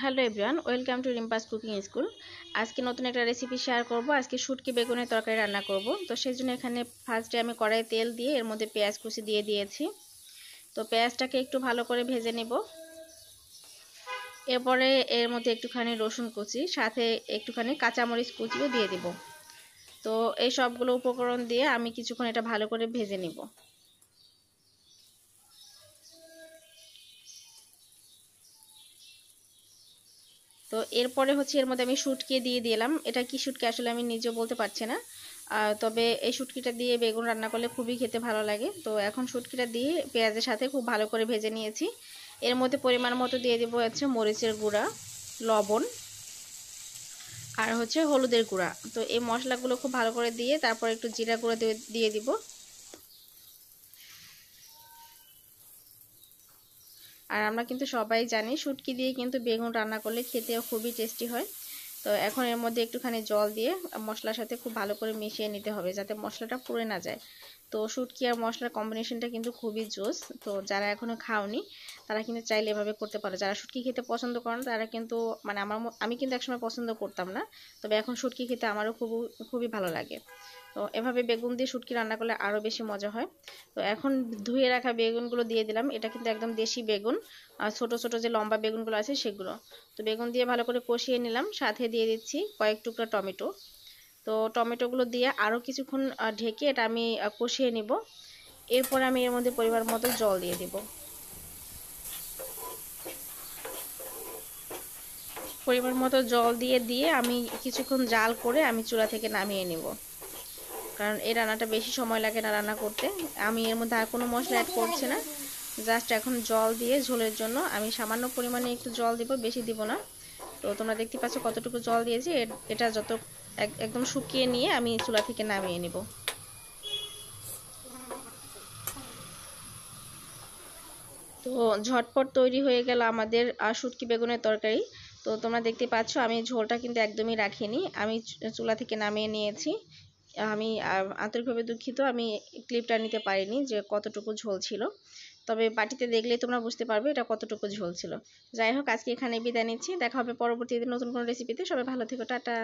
Hello everyone, welcome to রিম্পাস cooking school. আজকে নতুন একটা রেসিপি শেয়ার করব। আজকে শুটকি বেগুনের তরকারি রান্না করব। তো সেই জন্য এখানে ফার্স্টে আমি কড়াইয়ে তেল দিয়ে এর মধ্যে পেঁয়াজ কুচি দিয়ে দিয়েছি। তো পেঁয়াজটাকে একটু ভালো করে ভেজে নেব। এরপরে এর মধ্যে একটুখানি রসুন কুচি, সাথে একটুখানি কাঁচামরিচ কুচিও দিয়ে দিব। তো এই সবগুলো উপকরণ দিয়ে আমি কিছুক্ষণ এটা ভালো করে ভেজে নেব। তো এরপরে হচ্ছে এর মধ্যে আমি শুটকি দিয়ে দিলাম। এটা কি শুটকি আসলে আমি নিজেও বলতে পারছি না, তবে এই শুটকিটা দিয়ে বেগুন রান্না করলে খুবই খেতে ভালো লাগে। তো এখন শুটকিটা দিয়ে পেঁয়াজের সাথে খুব ভালো করে ভেজে নিয়েছি। এর মধ্যে পরিমাণ মতো দিয়ে দেবো হচ্ছে মরিচের গুঁড়া, লবণ আর হচ্ছে হলুদের গুঁড়া। তো এই মশলাগুলো খুব ভালো করে দিয়ে তারপর একটু জিরা গুঁড়া দিয়ে দিব। আর আমরা কিন্তু সবাই জানি শুটকি দিয়ে কিন্তু বেগুন রান্না করলে খেতেও খুবই টেস্টি হয়। তো এখন এর মধ্যে একটুখানি জল দিয়ে মশলার সাথে খুব ভালো করে মিশিয়ে নিতে হবে, যাতে মশলাটা পুড়ে না যায়। তো শুটকি আর মশলার কম্বিনেশনটা কিন্তু খুবই জোস। তো যারা এখনো খাওনি তারা কিন্তু চাইলে এভাবে করতে পারো। যারা শুটকি খেতে পছন্দ করেন তারা কিন্তু, মানে আমি কিন্তু একসময় পছন্দ করতাম না, তবে এখন শুটকি খেতে আমারও খুবই ভালো লাগে। তো এভাবে বেগুন দিয়ে শুটকি রান্না করলে আরও বেশি মজা হয়। তো এখন ধুয়ে রাখা বেগুনগুলো দিয়ে দিলাম। এটা কিন্তু একদম দেশি বেগুন, আর ছোট ছোট যে লম্বা বেগুনগুলো আছে সেগুলো। তো বেগুন দিয়ে ভালো করে কষিয়ে নিলাম, সাথে দিয়ে দিচ্ছি কয়েক টুকরা টমেটো। তো টমেটোগুলো দিয়ে আরও কিছুক্ষণ ঢেকে এটা আমি কষিয়ে নিব। এরপর আমি এর মধ্যে পরিমাণ মতো জল দিয়ে দিব। পরিমাণ মতো জল দিয়ে আমি কিছুক্ষণ জাল করে আমি চুলা থেকে নামিয়ে নিব, কারণ এই রান্নাটা বেশি সময় লাগে না রান্না করতে। আমি এর মধ্যে আর কোনো মশলা অ্যাড করছি না, জাস্ট এখন জল দিয়ে ঝোলের জন্য আমি সামান্য পরিমাণে একটু জল দিব, বেশি দিব না। তো তোমরা দেখতে পাচ্ছ কতটুকু জল দিয়েছি। এটা যত একদম শুকিয়ে নিয়ে আমি চুলা থেকে নামিয়ে নিব। তো ঝটপট তৈরি হয়ে গেল আমাদের শুটকি বেগুনের তরকারি। তো তোমরা দেখতে পাচ্ছ আমি ঝোলটা কিন্তু একদমই রাখিনি, আমি চুলা থেকে নামিয়ে নিয়েছি। আমি আন্তরিকভাবে দুঃখিত, আমি ক্লিপটা নিতে পারিনি যে কতটুকু ঝোল ছিল, তবে বাটিতে দেখলেই তোমরা বুঝতে পারবে এটা কতটুকু ঝোল ছিল। যাই হোক, আজকে এখানে বিদায় নিচ্ছি। দেখা হবে পরবর্তীতে নতুন কোনো রেসিপিতে। সবাই ভালো থেকো, টাটা।